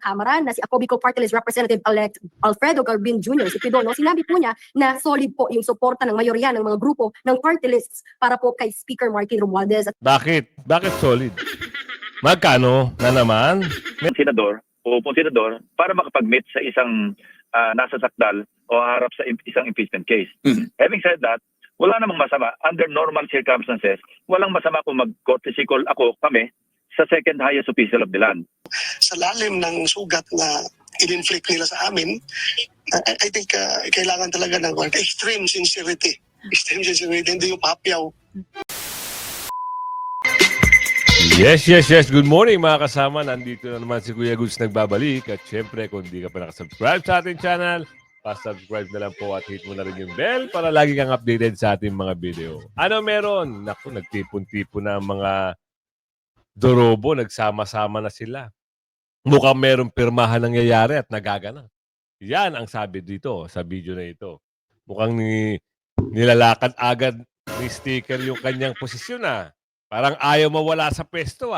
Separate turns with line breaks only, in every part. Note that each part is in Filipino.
Kamara na si Acobico Party List Representative-elect Alfredo Galvin Jr. si Pidono, sinabi po niya na solid po yung suporta ng mayorya ng mga grupo ng party lists para po kay Speaker Martin Romualdez.
Bakit? Bakit solid? Magkano na naman?
Senador o senador para makapag-meet sa isang nasa sakdal o harap sa isang impeachment case. Having said that, wala namang masama. Under normal circumstances, walang masama kung mag-courtesy call kami sa second highest official of the land.
Sa lalim ng sugat na in-inflict nila sa amin, I think kailangan talaga ng extreme sincerity. Extreme sincerity, hindi yung papyaw.
Yes. Good morning mga kasama. Nandito na naman si Kuya Goods nagbabalik. At syempre, kung di ka pa nakasubscribe sa ating channel, pa-subscribe na lang po at hit mo na rin yung bell para lagi kang updated sa ating mga video. Ano meron? Naku, nagtipon-tipon na ang mga dorobo. Nagsama-sama na sila. Mukhang merong pirmahan nangyayari at nagaganap. Yan ang sabi dito sa video na ito. Mukhang nilalakad agad ni Sticker yung kanyang posisyon na. Parang ayaw mawala sa pwesto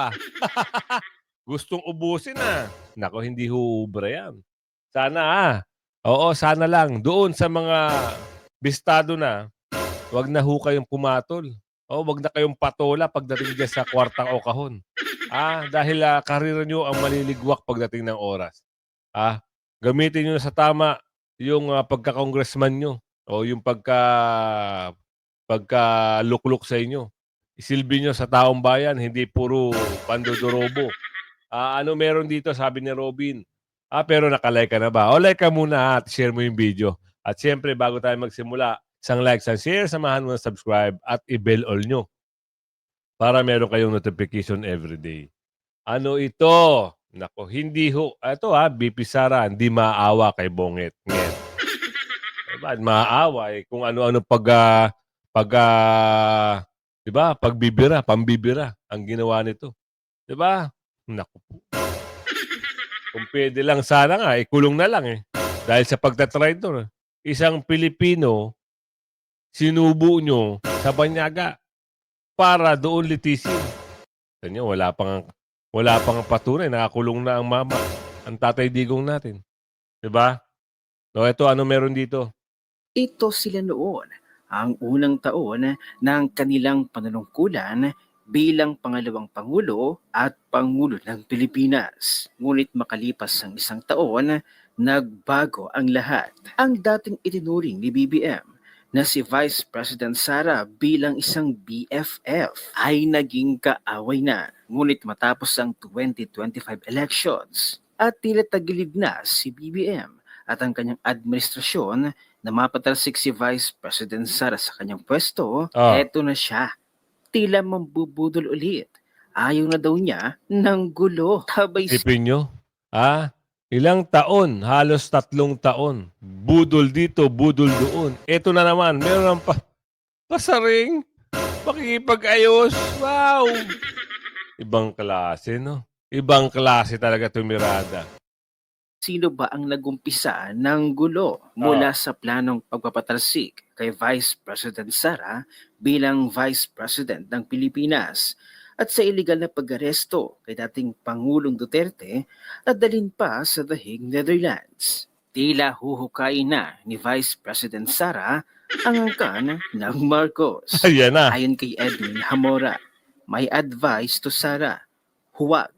Gustong ubusin Nako, hindi huubra yan. Sana Oo, sana lang. Doon sa mga bistado na, wag na ho kayong pumatol. Wag na kayong patola pagdating dyan sa kwartang o kahon. Dahil karera nyo ang maliligwak pagdating ng oras. Gamitin nyo na sa tama yung pagka-congressman nyo o yung pagka-lukluk sa inyo. Isilbi nyo sa taong bayan, hindi puro pandodorobo. Ano meron dito, sabi ni Robin? Pero nakalike ka na ba? Like ka muna at share mo yung video. At siyempre, bago tayo magsimula, isang like, isang share, samahan mo na subscribe at i-bell all nyo para meron kayong notification everyday. Ano ito? Nako, hindi ho. Ito BP Sara, hindi maawa kay Bonget. Nget. Diba? Maawa kung ano-ano diba? Pambibira ang ginawa nito. Diba? Naku po. Kung pwede lang sana ikulong na lang Dahil sa pagtatraitor. Isang Pilipino, sinubo nyo sa banyaga para doon litisin. Tanyo, wala pang patunay. Nakakulong na ang mama. Ang tatay digong natin. Diba? So, ito, ano meron dito?
Ito sila noon, ang unang taon ng kanilang panunungkulan bilang pangalawang Pangulo at Pangulo ng Pilipinas. Ngunit makalipas ang isang taon, nagbago ang lahat. Ang dating itinuring ni BBM na si Vice President Sara bilang isang BFF ay naging kaaway na. Ngunit matapos ang 2025 elections at tila tagilid na si BBM at ang kanyang administrasyon na mapatalsik si Vice President Sara sa kanyang pwesto, eto na siya. Tila mambubudol ulit. Ayaw na daw niya ng gulo.
Isipin nyo, ilang taon, halos 3 taon. Budol dito, budol doon. Eto na naman, meron ng pasaring, pakikipag-ayos. Wow! Ibang klase, no? Ibang klase talaga tumirada.
Sino ba ang nagumpisa ng gulo mula sa planong pagpapatalsik kay Vice President Sara bilang Vice President ng Pilipinas at sa iligal na pag-aresto kay dating Pangulong Duterte at dalhin pa sa The Hague, Netherlands? Tila huhukayin na ni Vice President Sara ang angkan ng Marcos.
Ayan na.
Ayon kay Edwin Hamora, may advice to Sara, huwag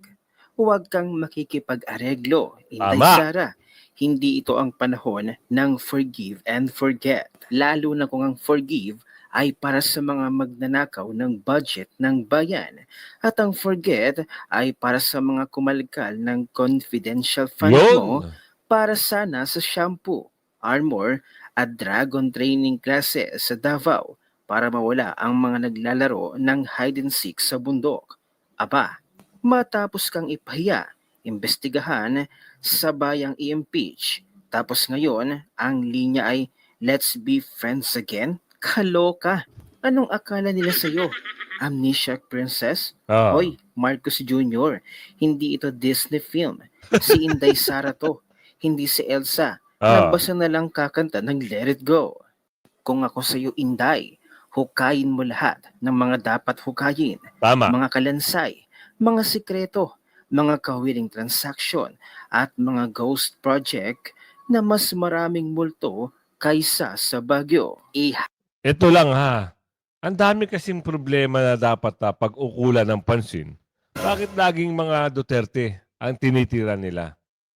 kang makikipag-areglo. Inday Sara, hindi ito ang panahon ng forgive and forget. Lalo na kung ang forgive ay para sa mga magnanakaw ng budget ng bayan at ang forget ay para sa mga kumalkal ng confidential fund mo para sana sa shampoo, armor at dragon training classes sa Davao para mawala ang mga naglalaro ng hide and seek sa bundok. Matapos kang ipahiya, imbestigahan, sabayang i-impeach. Tapos ngayon, ang linya ay, let's be friends again? Kaloka! Anong akala nila sa'yo? Amnesiac Princess? Hoy, Marcos Jr., hindi ito Disney film. Si Inday Sara to, hindi si Elsa. Nabasa na lang kakanta ng Let It Go. Kung ako sa'yo, Inday, hukayin mo lahat ng mga dapat hukayin.
Tama.
Mga kalansay, mga sikreto, mga kawiling transaksyon at mga ghost project na mas maraming multo kaysa sa Baguio.
Ito lang ha. Ang dami kasing problema na dapat pag-ukulan ng pansin. Bakit laging mga Duterte ang tinitira nila?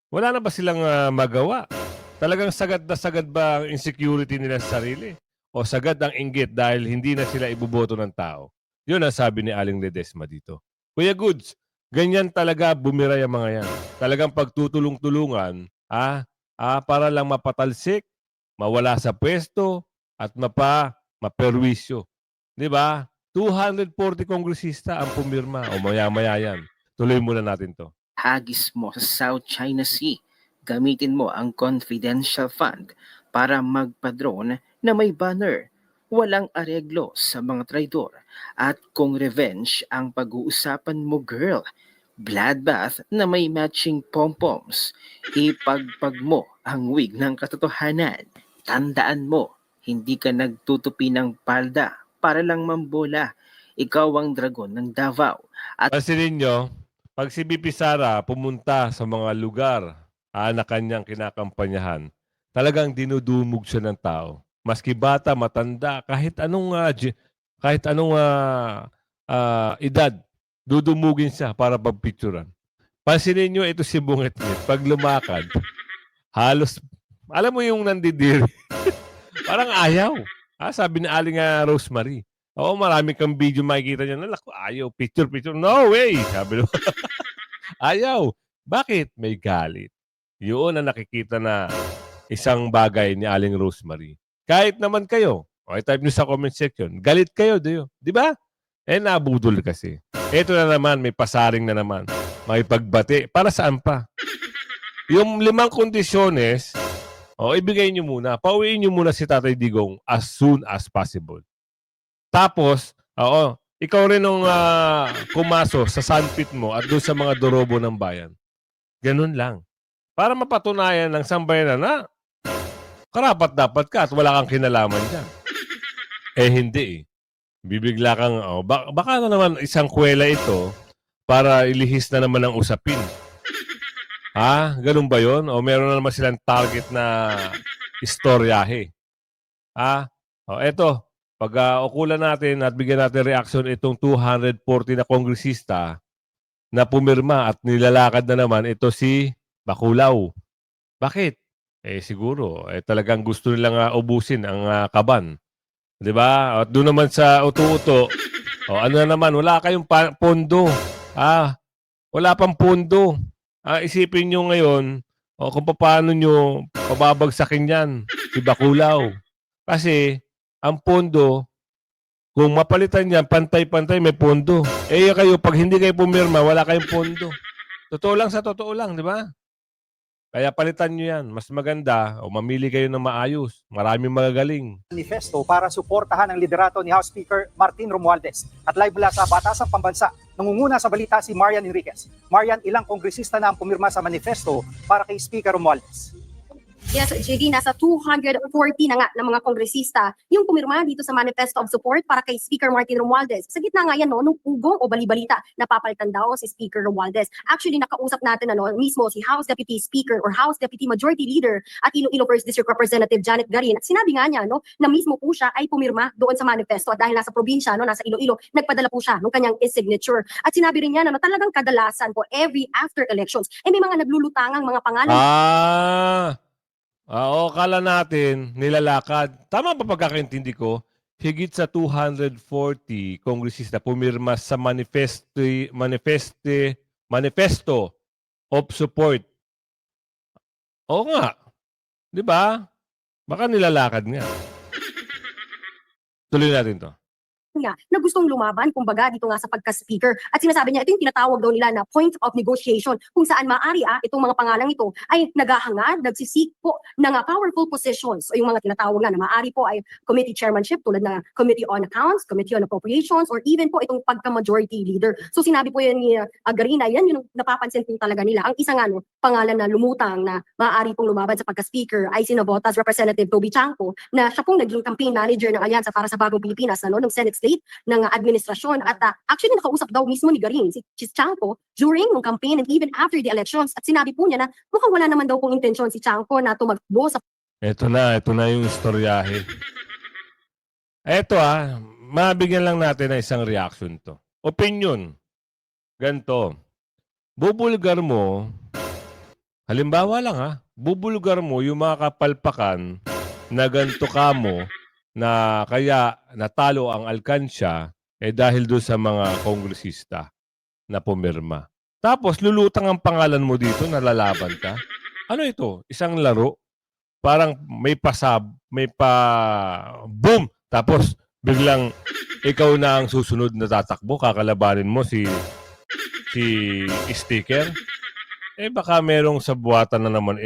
Wala na ba silang magawa? Talagang sagad na sagad ba ang insecurity nila sa sarili? O sagad ang inggit dahil hindi na sila iboboto ng tao? Yun ang sabi ni Aling Ledesma dito. Kuya Goods, ganyan talaga bumira yung mga yan. Talagang pagtutulong-tulungan para lang mapatalsik, mawala sa pwesto, at maperwisyo. Di ba? 240 kongresista ang pumirma. O maya-maya yan. Tuloy muna natin to.
Hagis mo sa South China Sea, gamitin mo ang confidential fund para magpa-drone na may banner. Walang areglo sa mga traidor. At kung revenge ang pag-uusapan mo, girl, bloodbath na may matching pom-poms, ipagpag mo ang wig ng katotohanan. Tandaan mo, hindi ka nagtutupi ng palda para lang mambola. Ikaw ang dragon ng Davao. At
Pansinin nyo, pag si BP Sara pumunta sa mga lugar na kanyang kinakampanyahan, talagang dinudumog siya ng tao. Maski bata, matanda, kahit anong edad, dudumugin siya para pagpicturan. Pansinin nyo, ito si Bungit-Ngit. Pag lumakad, halos, alam mo yung nandidiri. Parang ayaw. Sabi ni Aling Rosemary. Oo, marami kang video makikita niya. Nalako, ayaw. Picture. No way! Sabi mo. Ayaw. Bakit? May galit. Yun ang nakikita na isang bagay ni Aling Rosemary. Kahit naman kayo, type nyo sa comment section, galit kayo, di ba? Nabudol kasi. Ito na naman, may pasaring na naman. May pagbati. Para saan pa? Yung 5 kondisyones, ibigay nyo muna. Pauwiin nyo muna si Tatay Digong as soon as possible. Tapos, ikaw rin nung kumaso sa sandpit mo at doon sa mga dorobo ng bayan. Ganun lang. Para mapatunayan ng sambayanan na karapat dapat ka at wala kang kinalaman dyan. Hindi eh. Bibigla kang, baka na naman isang kwela ito para ilihis na naman ang usapin. Ganun ba yun? O meron na naman silang target na istoryahe? Eto. Pag ukulan natin at bigyan natin reaction itong 240 na kongresista na pumirma at nilalakad na naman ito si Bacolao. Bakit? Siguro, talagang gusto nilang ubusin ang kaban. Di ba? At doon naman sa uto-uto, ano na naman, wala kayong pondo. Wala pang pondo. Isipin nyo ngayon kung paano nyo pababagsakin yan si Bacolao. Kasi, ang pondo, kung mapalitan yan, pantay-pantay, may pondo. Kayo, pag hindi kayo pumirma, wala kayong pondo. Totoo lang, di ba? Kaya palitan nyo yan. Mas maganda, mamili kayo ng maayos. Maraming magagaling.
Manifesto para suportahan ang liderato ni House Speaker Martin Romualdez. At live mula sa Batasang Pambansa, nangunguna sa balita si Marian Enriquez. Marian, ilang kongresista na ang pumirma sa manifesto para kay Speaker Romualdez?
Yes, JD, nasa 240 na nga ng mga kongresista yung pumirma dito sa Manifesto of Support para kay Speaker Martin Romualdez. Sa gitna nga yan, nung ugong o balibalita na papalitan daw si Speaker Romualdez. Actually, nakausap natin mismo si House Deputy Speaker or House Deputy Majority Leader at Iloilo 1st District Representative Janet Garin. At sinabi nga niya na mismo po siya ay pumirma doon sa manifesto at dahil nasa probinsya, nasa Iloilo, nagpadala po siya ng kanyang signature. At sinabi rin niya na talagang kadalasan po every after elections, may mga naglulutangang mga pangalan.
Kala natin, nilalakad. Tama ba pagkakaintindi ko? Higit sa 240 kongresista pumirma sa manifesto of support. Oo nga. Di ba? Baka nilalakad nga. Tuloy natin to.
Niya na gustong lumaban kumbaga dito nga sa pagka-speaker at sinasabi niya ito yung tinatawag daw nila na point of negotiation kung saan maaari itong mga pangalang ito ay naghahangad, nagsisik po ng powerful positions o yung mga tinatawag na maaari po ay committee chairmanship tulad ng Committee on Accounts, Committee on Appropriations or even po itong pagka-majority leader. So sinabi po yan ni Garina, yan yung napapansin po talaga nila. Ang isa nga pangalan na lumutang na maaari pong lumaban sa pagka-speaker ay si Navotas Representative Toby Chanco na siya pong naging campaign manager ng Alyansa para sa Bagong Pilipinas noong Senate state ng administrasyon. At actually nakausap daw mismo ni Garin si Chanco during ng campaign and even after the elections. At sinabi po niya na mukhang wala naman daw pong intensyon si Chanco na tumakbo sa
Ito na yung istoryahe. Ito mabigyan lang natin ng isang reaction to. Opinion. Ganto. Bubulgar mo, halimbawa lang bubulgar mo yung mga kapalpakan na ganto ka mo na kaya natalo ang alkansya dahil doon sa mga kongresista na pumirma. Tapos lulutang ang pangalan mo dito na lalaban ka. Ano ito? Isang laro? Parang may boom! Tapos biglang ikaw na ang susunod na tatakbo, kakalabanin mo si Sticker. Baka merong sabuatan na naman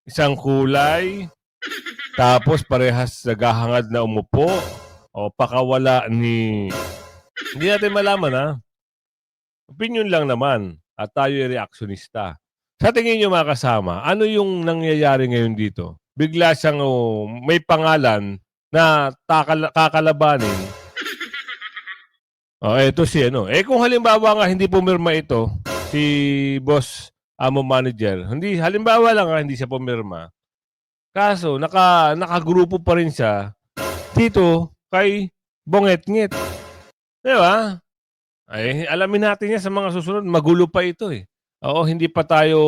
isang kulay, tapos parehas naghahangad na umupo, o pakawala ni... Hindi natin malaman Opinion lang naman, at tayo ay reaksyonista. Sa tingin nyo mga kasama, ano yung nangyayari ngayon dito? Bigla siyang may pangalan na kakalabanin. Ito si kung halimbawa nga hindi pumirma ito, si boss Amo Manager, halimbawa lang hindi siya pumirma. Kaso, nakagrupo pa rin siya dito kay Bongetngit. Di ba? Alamin natin yan sa mga susunod. Magulo pa ito Oo, hindi pa tayo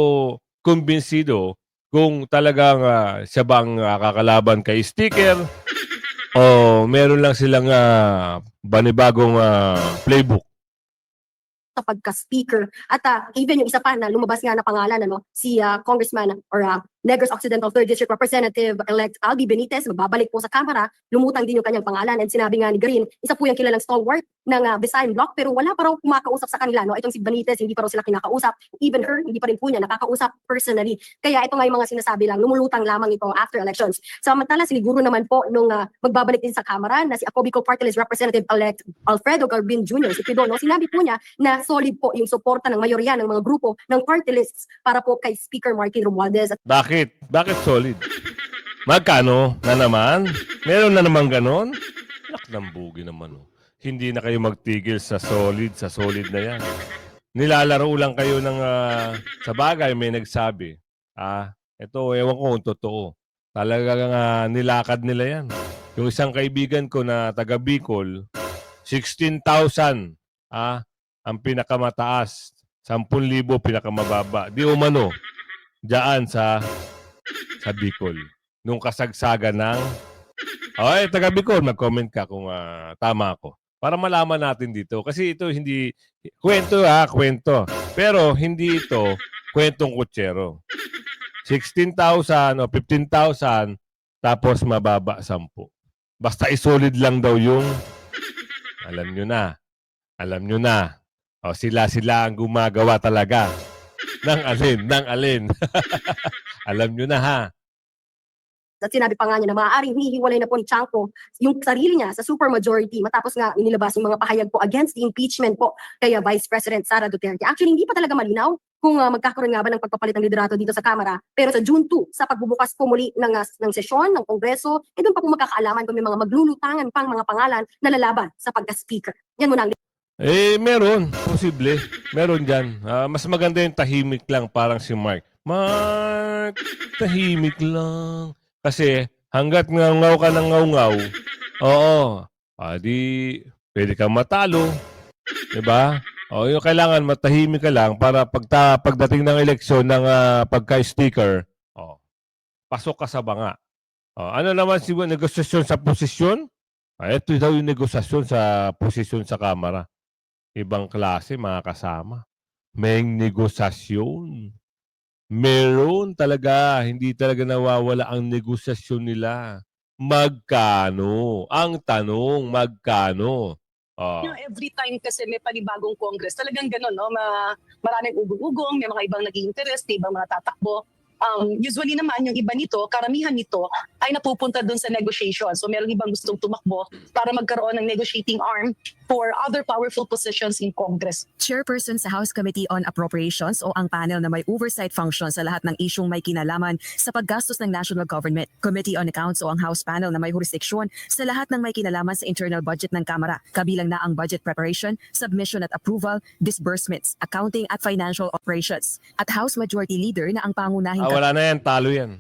kumbinsido kung talagang siya bang kakalaban kay Sticker o meron lang silang banibagong playbook.
sa pagka-speaker. At even yung isa pa na lumabas nga na pangalan, si Congressman or Negros Occidental 3rd District Representative-elect Albi Benitez, magbabalik po sa Kamara, lumutang din yung kanyang pangalan. And sinabi nga ni Green, isa po yung kilalang stalwart ng Visayan Bloc, pero wala pa raw kumakausap sa kanila. Itong si Benitez, hindi pa raw sila kinakausap. Even her, hindi pa rin po niya nakakausap personally. Kaya ito nga yung mga sinasabi lang, lumulutang lamang ito after elections. Samantala, siniguro naman po nung magbabalik din sa Kamara na si Acobico Party List Representative-elect Alfredo Garbin Jr. si Pidono, sinabi po niya na solid po yung suporta ng mayorya ng mga grupo ng party lists para po kay Speaker Martin Romualdez.
Bakit? Bakit solid? Magkano na naman? Meron na naman ganon? Lak ng bugi naman. Hindi na kayo magtigil sa solid na yan. Nilalaro lang kayo ng sa bagay, may nagsabi. Ito, ewan ko kung totoo. Talagang nilakad nila yan. Yung isang kaibigan ko na taga Bicol, 16,000 ang pinakamataas, 10,000 pinakamababa. Di umano, diyan sa Bicol. Nung kasagsagan ng... taga Bicol, mag-comment ka kung tama ako. Para malaman natin dito. Kasi ito hindi... Kwento kwento. Pero hindi ito kwentong kutsero. 16,000 o 15,000 tapos mababa 10. Basta isolid lang daw yung... Alam nyo na. Sila ang gumagawa talaga. Ng alin. Alam nyo na
At sinabi pa nga niya na maaaring hinihiwalay na po ni Chanco yung sarili niya sa supermajority matapos nga inilabas yung mga pahayag po against the impeachment po kay Vice President Sara Duterte. Actually, hindi pa talaga malinaw kung magkakaroon nga ba ng pagpapalit ng liderato dito sa Kamara. Pero sa June 2, sa pagbubukas po muli ng sesyon ng Kongreso, doon pa po magkakaalaman kung may mga maglulutangan pang mga pangalan na lalaban sa pagka-speaker. Yan muna ang
meron. Posible. Meron dyan. Mas maganda yung tahimik lang, parang si Mark. Mark, tahimik lang. Kasi hanggat ngaw ka ng ngaw, di pwede kang matalo. Diba? Yung kailangan matahimik ka lang para pagdating ng eleksyon ng pagka-sticker, pasok ka sa banga. Ano naman si negosasyon sa posisyon? Ito daw yung negosasyon sa posisyon sa Kamara. Ibang klase, mga kasama. May negosasyon. Meron talaga. Hindi talaga nawawala ang negosasyon nila. Magkano? Ang tanong, magkano?
Every time kasi may panibagong Congress, talagang gano'n, no? Maraming ugong-ugong, may mga ibang naging interest, may ibang mga tatakbo. Usually naman, yung iba nito, karamihan nito, ay napupunta doon sa negotiation. So meron ibang gustong tumakbo para magkaroon ng negotiating arm for other powerful positions in Congress.
Chairperson sa House Committee on Appropriations o ang panel na may oversight function sa lahat ng isyung may kinalaman sa paggastos ng national government. Committee on Accounts o ang House panel na may jurisdiksyon sa lahat ng may kinalaman sa internal budget ng Kamara, kabilang na ang budget preparation, submission at approval, disbursements, accounting at financial operations. At House Majority Leader na ang pangunahing
Wala na yan, talo yan.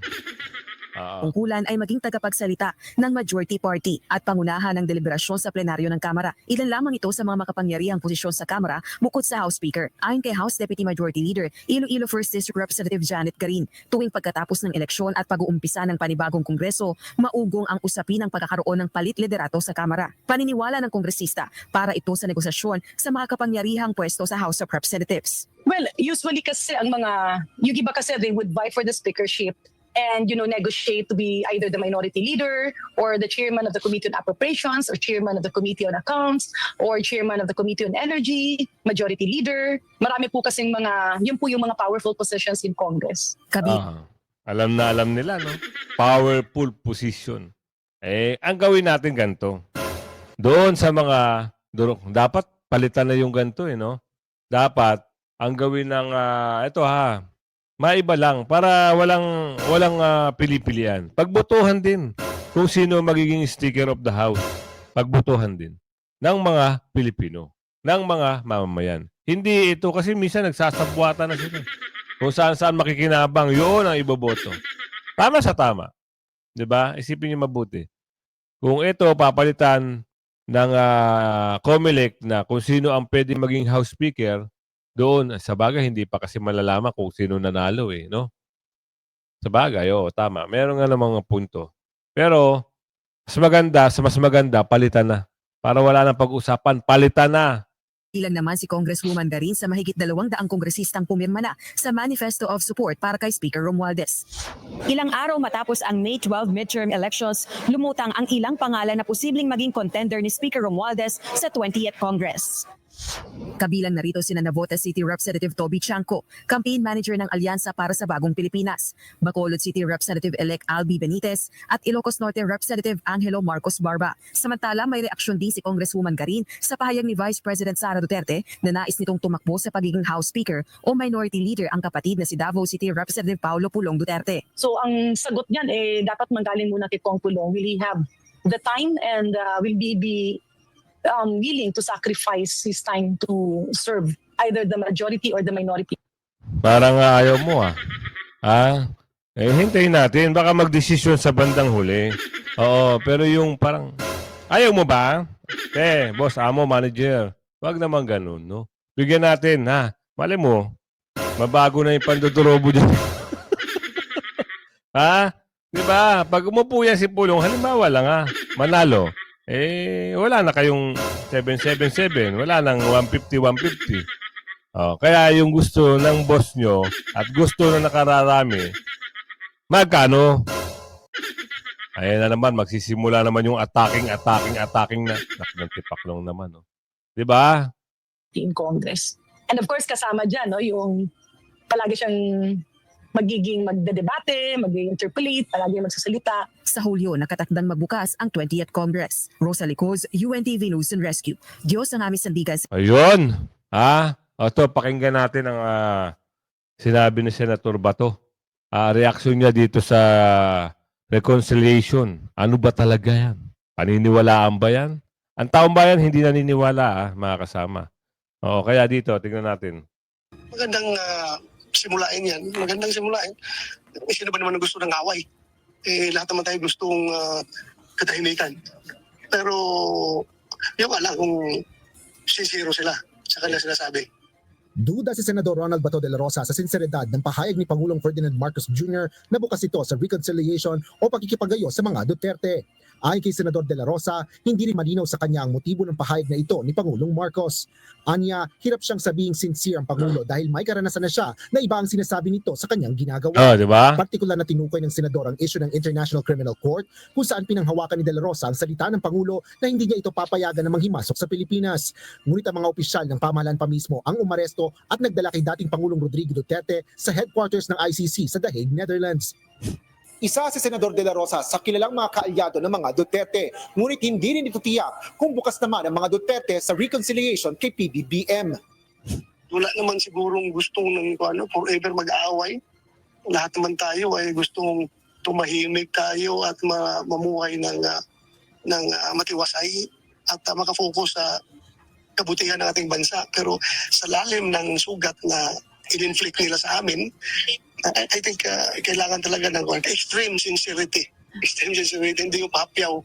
tungkulan ay maging tagapagsalita ng majority party at pangunahan ng deliberasyon sa plenaryo ng Kamara. Ilan lamang ito sa mga makapangyarihang posisyon sa Kamara bukod sa House Speaker. Ayon kay House Deputy Majority Leader, Iloilo 1st District Representative Janet Garin, tuwing pagkatapos ng eleksyon at pag-uumpisa ng panibagong kongreso, maugong ang usapin ng pagkakaroon ng palit liderato sa Kamara. Paniniwala ng kongresista para ito sa negosasyon sa mga kapangyarihang pwesto sa House of Representatives.
Well, usually kasi ang yung iba kasi they would vie for the speakership and negotiate to be either the minority leader or the chairman of the Committee on Appropriations or chairman of the Committee on Accounts or chairman of the Committee on Energy, majority leader. Marami po kasing yun po yung mga powerful positions in Congress.
Alam na alam nila, no? Powerful position. Ang gawin natin ganito. Doon sa mga dapat palitan na yung ganito, no? Dapat ang gawin ng maiba lang para walang pili-pilian. Pagbotohan din kung sino magiging Speaker of the House. Pagbotohan din ng mga Pilipino, ng mga mamamayan. Hindi ito kasi minsan nagsasabwatan na sila. Kung saan makikinabang, yun ang iboboto. Tama sa tama. 'Di ba? Isipin niyo mabuti. Kung ito papalitan ng COMELEC na kung sino ang pwedeng maging House Speaker, doon, sa bagay, hindi pa kasi malalaman kung sino nanalo no? Sa bagay, tama. Meron nga namang punto. Pero, mas maganda, palitan na. Para wala nang pag-usapan, palitan na.
Ilang naman si Congresswoman Garin sa mahigit 200 kongresistang pumirma na sa Manifesto of Support para kay Speaker Romualdez. Ilang araw matapos ang May 12 midterm elections, lumutang ang ilang pangalan na posibleng maging contender ni Speaker Romualdez sa 20th Congress. Kabilang narito sina Navotas City Representative Toby Chanco, campaign manager ng Alyansa para sa Bagong Pilipinas, Bacolod City Representative-elect Albi Benitez at Ilocos Norte Representative Angelo Marcos Barba. Samantala, may reaksyon din si Congresswoman Garin sa pahayag ni Vice President Sara Duterte na nais nitong tumakbo sa pagiging House Speaker o Minority Leader ang kapatid na si Davao City Representative Paulo Pulong Duterte.
So ang sagot niyan dapat manggaling muna kay Kong Pulong. Will he have the time and will be willing to sacrifice his time to serve either the majority or the minority?
Parang ayaw mo hintayin natin. Baka magdesisyon sa bandang huli. Oo, pero yung parang, ayaw mo ba? Boss, amo, manager. Wag naman ganun, no? Bigyan natin, Mali mo, mabago na yung pandudurobo dyan. Diba? Pag umupo yan si Pulong, halimbawa lang, manalo. Wala na kayong 777. Wala nang 150. Kaya yung gusto ng boss nyo at gusto na nakararami, magkano? Ayan na naman, magsisimula naman yung attacking na. Nagtipaklong naman. Diba?
In Congress. And of course, kasama dyan, yung palagi siyang magiging magdedebate, mag-interpolate, palagi magsasalita.
Sa Hulyo, nakatakdang magbukas ang 20th Congress. Rosa Licos, UNTV News and Rescue. Diyos ang aming sandigan.
Ayun. Ito, pakinggan natin ang sinabi ni Senator Bato. Reaksyon niya dito sa reconciliation. Ano ba talaga yan? Paniniwalaan ba yan? Ang taong bayan hindi naniniwala, mga kasama. Kaya dito, tingnan natin.
Magandang simulain yan. Magandang simulain. Sino ba naman gusto ng away? Lahat naman tayo gustong katahimikan. Pero, yung lang kung sincero sila sa kanila sinasabi.
Duda si Senador Ronald Bato de la Rosa sa sinseridad ng pahayag ni Pangulong Ferdinand Marcos Jr. na bukas ito sa reconciliation o pakikipagayo sa mga Duterte. Ayon kay Senador de la Rosa, hindi rin malinaw sa kanya ang motibo ng pahayag na ito ni Pangulong Marcos. Anya, hirap siyang sabihing sincere ang Pangulo dahil may karanasan na siya na iba ang sinasabi nito sa kanyang ginagawa.
Diba?
Partikular na tinukoy ng Senador ang issue ng International Criminal Court kung saan pinanghawakan ni de la Rosa ang salita ng Pangulo na hindi niya ito papayagan na manghimasok sa Pilipinas. Ngunit ang mga opisyal ng pamahalaan pa mismo ang umaresto at nagdala kay dating Pangulong Rodrigo Duterte sa headquarters ng ICC sa The Hague, Netherlands. Isa si Senador De La Rosa sa kilalang mga kaalyado ng mga Duterte. Ngunit hindi rin ito tiyak kung bukas naman ang mga Duterte sa reconciliation kay PBBM.
Wala naman sigurong gustong forever mag-aaway. Lahat naman tayo ay gustong tumahimik tayo at mamuhay ng matiwasay at makafocus sa kabutihan ng ating bansa. Pero sa lalim ng sugat na in-inflict nila sa amin, I think kailangan talaga ng extreme sincerity. Extreme sincerity, hindi yung papyaw.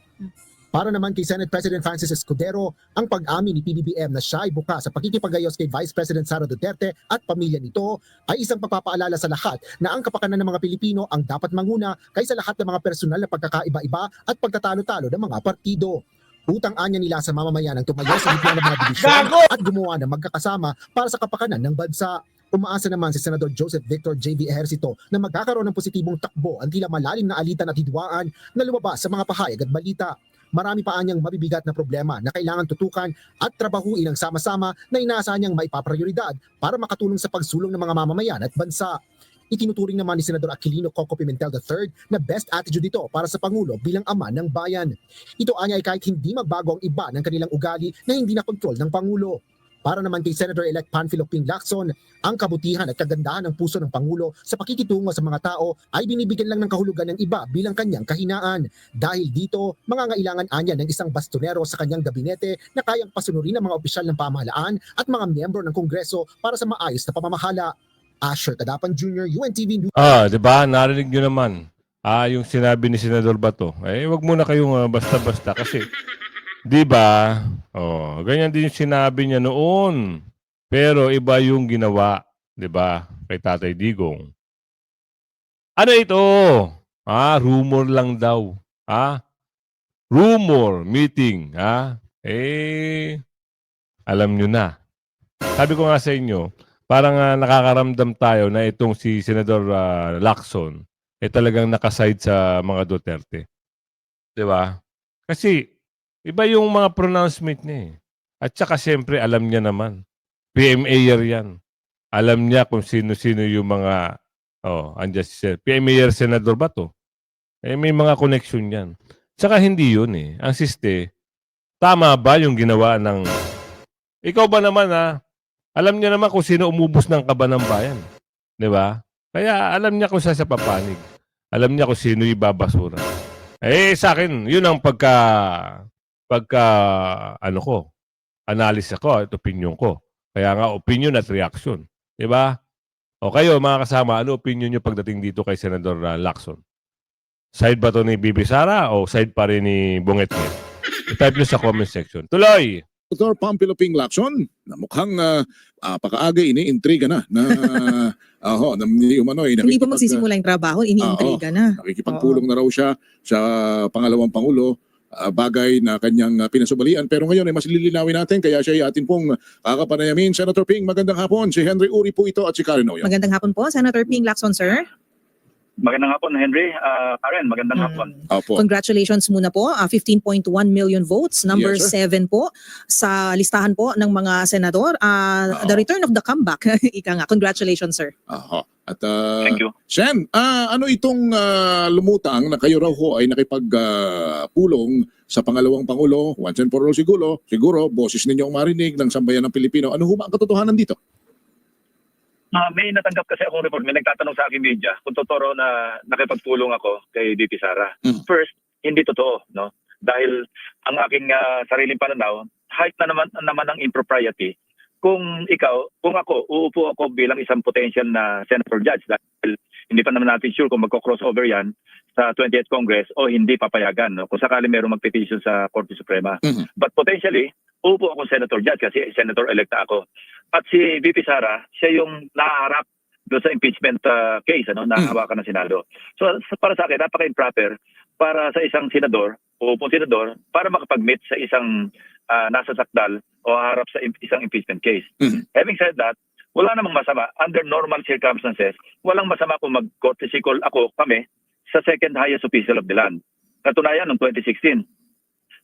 Para naman kay Senate President Francis Escudero, ang pag-amin ni PBBM na siya ay bukas sa pakikipagayos kay Vice President Sara Duterte at pamilya nito ay isang pagpapaalala sa lahat na ang kapakanan ng mga Pilipino ang dapat manguna kaysa lahat ng mga personal na pagkakaiba-iba at pagtatalo-talo ng mga partido. Utang-anya nila sa mamamayan ang tumayo sa gitna ng mga divisyon at gumawa ng magkakasama para sa kapakanan ng bansa. Umaasa naman si Senador Joseph Victor J.V. Ejercito na magkakaroon ng positibong takbo ang tila malalim na alitan at hidwaan na lumabas sa mga pahayag at balita. Marami pa anyang mabibigat na problema na kailangan tutukan at trabahuin ng sama-sama na inaasahan niyang maipaprioridad para makatulong sa pagsulong ng mga mamamayan at bansa. Itinuturing naman ni Senador Aquilino Coco Pimentel III na best attitude ito para sa Pangulo bilang ama ng bayan. Ito anya ay kahit hindi magbago ang iba ng kanilang ugali na hindi na kontrol ng Pangulo. Para naman kay Senator-elect Panfilo Ping Lacson, ang kabutihan at kagandahan ng puso ng Pangulo sa pakikitungo sa mga tao ay binibigyan lang ng kahulugan ng iba bilang kanyang kahinaan. Dahil dito, mangangailangan anya ng isang bastonero sa kanyang gabinete na kayang pasunurin ng mga opisyal ng pamahalaan at mga miyembro ng Kongreso para sa maayos na pamamahala. Asher Tadapan Jr., UNTV News.
Di ba? Narinig nyo naman. Yung sinabi ni Senador Bato. Wag muna kayong basta-basta kasi, di ba? Ganyan din yung sinabi niya noon. Pero iba yung ginawa, di ba? Kay Tatay Digong. Ano ito? Rumor lang daw. Rumor meeting. Alam nyo na. Sabi ko nga sa inyo, parang nakakaramdam tayo na itong si Senador Lacson talagang nakaside sa mga Duterte. Di ba? Kasi iba yung mga pronouncement niya. At saka siyempre alam niya naman. PMA-er yan. Alam niya kung sino-sino yung mga andyan si PMA-er Senador Bato. May mga connection yan. Tsaka hindi yun Ang siste, tama ba yung ginawa ng... Ikaw ba naman alam niya naman kung sino umubos ng kaba ng bayan. Di ba? Kaya alam niya kung saan siya papanig. Alam niya kung sino ibabasura. Sa akin, yun ang analysis ko at opinion ko. Kaya nga, opinion at reaction. Di ba? O kayo, mga kasama, ano opinion nyo pagdating dito kay Senador Lacson? Side ba to ni Bibi Sara o side pa rin ni Bonget? I-type nyo sa comment section. Tuloy!
Dr. Pampilo Ping Lacson na mukhang pakaaga iniintriga na
hindi pa magsisimula yung trabaho, iniintriga na.
Nakikipagpulong na raw siya sa pangalawang Pangulo, bagay na kanyang pinasubalian. Pero ngayon ay mas lilinawin natin, kaya siya ay atin pong kakapanayamin. Senator Ping, magandang hapon. Si Henry Uri po ito at si Karen Oya.
Magandang hapon po, Senator Ping Lacson, sir.
Magandang hapon, Henry. Karen, magandang hapon.
Congratulations muna po. 15.1 million votes. Number
Yes,
7 po sa listahan po ng mga senador. The return of the comeback. Ika nga. Congratulations, sir.
At
Thank you.
Sen, ano itong lumutang na kayo raw ho ay nakipagpulong sa pangalawang Pangulo, once and for all siguro, boses ninyo ang marinig ng sambayan ng Pilipino. Ano ho ba ang katotohanan dito?
May natanggap kasi akong report. May nagtatanong sa aking media kung totoo na nakipagpulong ako kay DP Sara. First, hindi totoo, no? Dahil ang aking sariling pananaw, height na naman ang impropriety. Kung ako, uupo ako bilang isang potential na senator judge dahil hindi pa naman natin sure kung magko-crossover yan sa 20th Congress o hindi papayagan, no? Kung sakali mayroong mag-petition sa Korte Suprema. But potentially, uupo ako senator judge kasi senator-elect ako. At si VP Sara, siya yung naharap doon sa impeachment case, na hawakan ng Senado. So para sa akin, napaka-improper para sa isang senador, uupong senador, para makapag-meet sa isang nasa sakdal o harap sa isang impeachment case. Having said that, wala namang masama. Under normal circumstances, walang masama kung mag-courtesy call kami, sa second highest official of the land. Katunayan, noong 2016,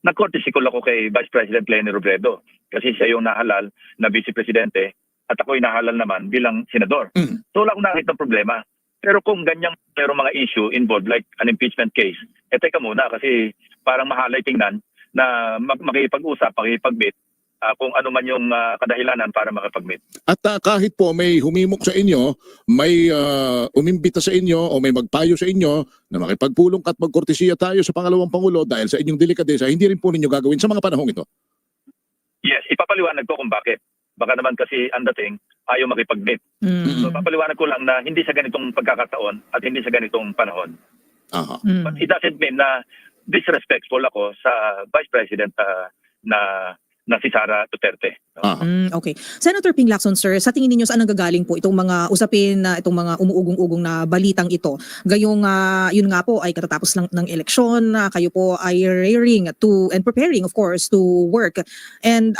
nag-courtesy call ako kay Vice President Leni Robredo kasi siya yung nahalal na Vice Presidente at ako yung nahalal naman bilang senador. So wala akong nakita ng problema. Pero kung ganyang merong mga issue involved like an impeachment case, teka muna kasi parang mahalay tingnan na makipag-usap, makipag-meet kung ano man yung kadahilanan para makipag-meet.
At kahit po may humimok sa inyo, may umimbita sa inyo o may magpayo sa inyo na makipagpulong at magkortesiya tayo sa pangalawang Pangulo dahil sa inyong delikadesa, hindi rin po ninyo gagawin sa mga panahong ito.
Yes, ipapaliwanag ko kung bakit. Baka naman kasi ang dating ayaw makipag-meet. So papaliwanag ko lang na hindi sa ganitong pagkakataon at hindi sa ganitong panahon.
Aha.
But it doesn't mean na disrespectful ako sa Vice President na si Sara Duterte.
Okay. Senator Ping Lacson, sir, sa tingin ninyo saan nanggagaling po itong mga usapin na itong mga umuugong-ugong na balitang ito? Gayong yun nga po ay katatapos lang ng eleksyon, kayo po ay rearing to and preparing of course to work. And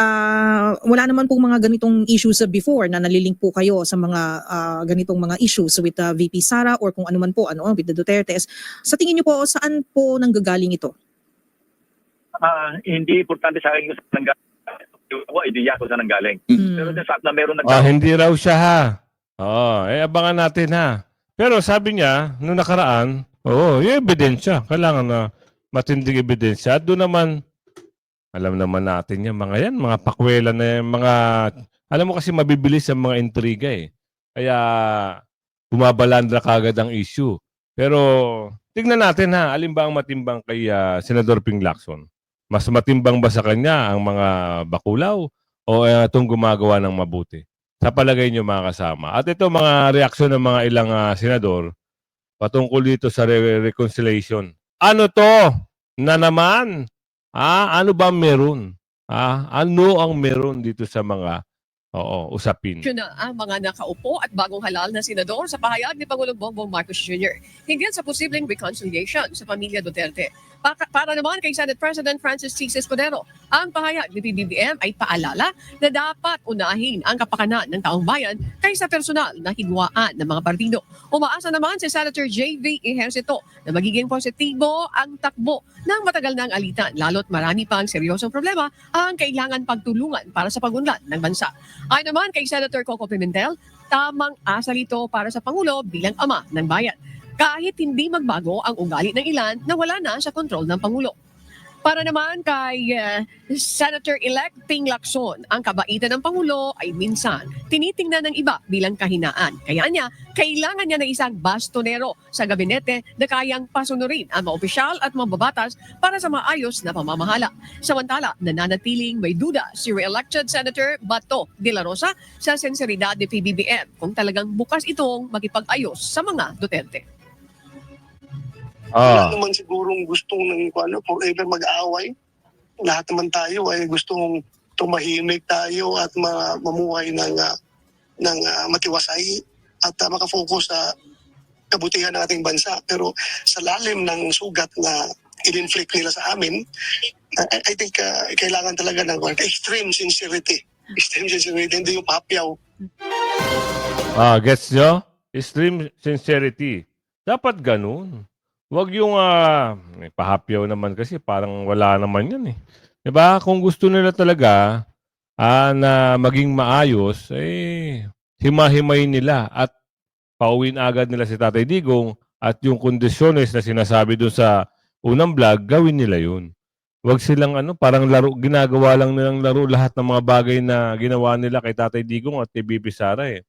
wala naman pong mga ganitong issues before na nalilink po kayo sa mga ganitong mga issues with VP Sara or kung ano man po with the Dutertes. Sa tingin niyo po saan po nanggagaling ito?
Hindi importante sa akin kung saan nanggaling. Idea ko saan nanggaling. Pero the fact na meron nanggaling.
Hindi raw siya ha. Abangan natin ha. Pero sabi niya, nung nakaraan, yung ebidensya. Kailangan na matinding ebidensya. At doon naman, alam naman natin yan, mga pakwela na yan, alam mo kasi mabibilis ang mga intriga eh. Kaya, bumabalandra kagad ang issue. Pero, tignan natin ha, alin ba ang matimbang kay Senador Ping Lacson? Mas matimbang ba sa kanya ang mga bakulaw o itong gumagawa ng mabuti? Sa palagay niyo mga kasama. At ito mga reaksyon ng mga ilang senador patungkol dito sa reconciliation. Ano to? Na naman? Ano ba meron? Ano ang meron dito sa mga usapin?
Na ang mga nakaupo at bagong halal na senador sa pahayag ni Pangulong Bongbong Marcos Jr. hinggil sa posibleng reconciliation sa pamilya Duterte. Para naman kay Senate President Francis C. Escudero, ang pahayag ni PBBM ay paalala na dapat unahin ang kapakanan ng taong bayan kaysa personal na hidwaan ng mga partido. Umaasa naman si Senator J.V. Ejercito na magiging positibo ang takbo ng matagal ng alitan, lalo't marami pang seryosong problema ang kailangan pagtulungan para sa pagunlad ng bansa. Ay naman kay Senator Coco Pimentel, tamang asal ito para sa Pangulo bilang ama ng bayan. Kahit hindi magbago ang ugali ng ilan na wala na sa kontrol ng Pangulo. Para naman kay Senator-elect Ping Lacson, ang kabaitan ng Pangulo ay minsan tinitingnan ng iba bilang kahinaan. Kaya niya, kailangan niya ng isang bastonero sa gabinete na kayang pasunurin ang mga opisyal at mga babatas para sa maayos na pamamahala. Samantala, nananatiling may duda si re-elected Senator Bato de la Rosa sa sinseridad ni PBBM kung talagang bukas itong makipag-ayos sa mga Duterte.
Wala naman sigurong gustong forever mag-aaway. Lahat naman tayo ay gustong tumahimik tayo at mamuhay ng matiwasay at makafocus sa kabutihan ng ating bansa. Pero sa lalim ng sugat na in-inflict nila sa amin, I think kailangan talaga ng extreme sincerity. Extreme sincerity, hindi yung papyaw.
Gets nyo? Extreme sincerity. Dapat ganun. Huwag yung pahapyaw naman kasi parang wala naman yun eh. Diba? Kung gusto nila talaga na maging maayos, hima-himay nila at pauwiin agad nila si Tatay Digong at yung kondisyones na sinasabi doon sa unang vlog, gawin nila yun. Huwag silang parang laro, ginagawa lang nilang laro lahat ng mga bagay na ginawa nila kay Tatay Digong at kay BP Sara eh.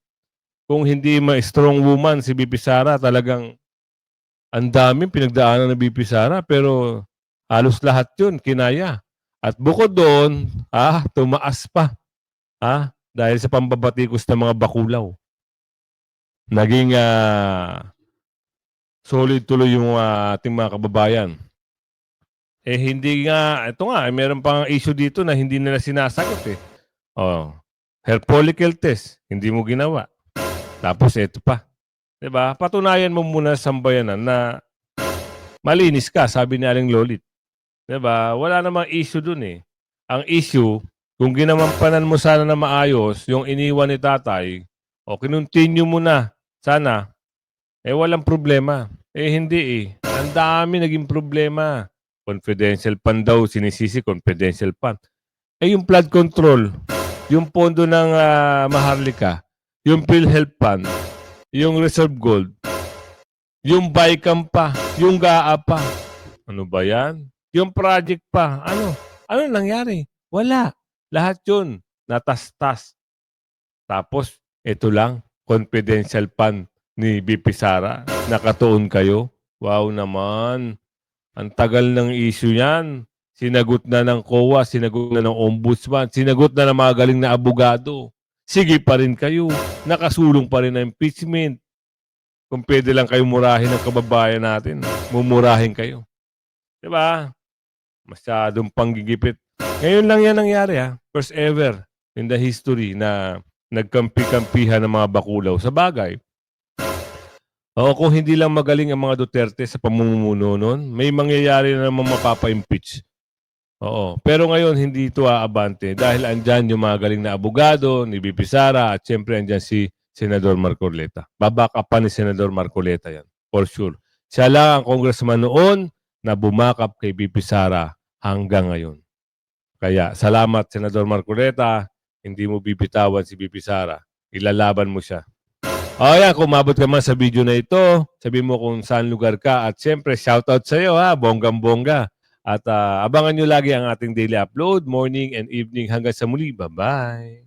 Kung hindi ma-strong woman si BP Sara, talagang ang daming pinagdaanan ng BP Sara pero halos lahat yun kinaya. At bukod doon, tumaas pa. Dahil sa pambabatikos ng mga bakulaw. Naging solid tuloy yung ating mga kababayan. Hindi nga, ito nga, meron pang issue dito na hindi nila sinasagot eh. Hair follicle test, hindi mo ginawa. Tapos ito pa. Diba? Patunayan mo muna sa sambayanan na malinis ka, sabi ni Aling Lolit. Diba? Wala namang issue dun eh. Ang issue, kung ginamampanan mo sana na maayos, yung iniwan ni tatay, kinontinue mo na, sana, walang problema. Hindi eh. Ang dami naging problema. Confidential fund daw, sinisisi confidential fund. Yung flood control, yung pondo ng Maharlika, yung PhilHealth Fund, yung Reserve Gold, Yung BICAM pa, yung GAA pa. Ano ba yan? Yung project pa, ano? Ano nangyari? Wala. Lahat yun, natastas. Tapos, ito lang, confidential fund ni BP Sara. Nakatuon kayo. Wow naman. Ang tagal ng issue yan. Sinagot na ng COA, sinagot na ng ombudsman, sinagot na ng mga galing na abogado. Sige pa rin kayo. Nakasulong pa rin na impeachment. Kung pwede lang kayo murahin ng kababayan natin, mumurahin kayo. Diba? Masyadong panggigipit. Ngayon lang yan nangyari ha. First ever in the history na nagkampi-kampihan ng mga bakulaw sa bagay. O kung hindi lang magaling ang mga Duterte sa pamumuno noon, may mangyayari na naman mapapa-impeach. Oo. Pero ngayon hindi ito aabante dahil andyan yung mga galing na abogado ni BP Sara at siyempre andyan si Senador Marcoleta. Babaka pa ni Senador Marcoleta yan. For sure. Siya lang ang congressman noon na bumakap kay BP Sara hanggang ngayon. Kaya salamat Senador Marcoleta, hindi mo bibitawan si BP Sara. Ilalaban mo siya. O yan, kung mabot ka man sa video na ito, sabihin mo kung saan lugar ka at siyempre shoutout sa iyo ha, bonggang-bongga. At abangan nyo lagi ang ating daily upload, morning and evening hanggang sa muli. Bye-bye!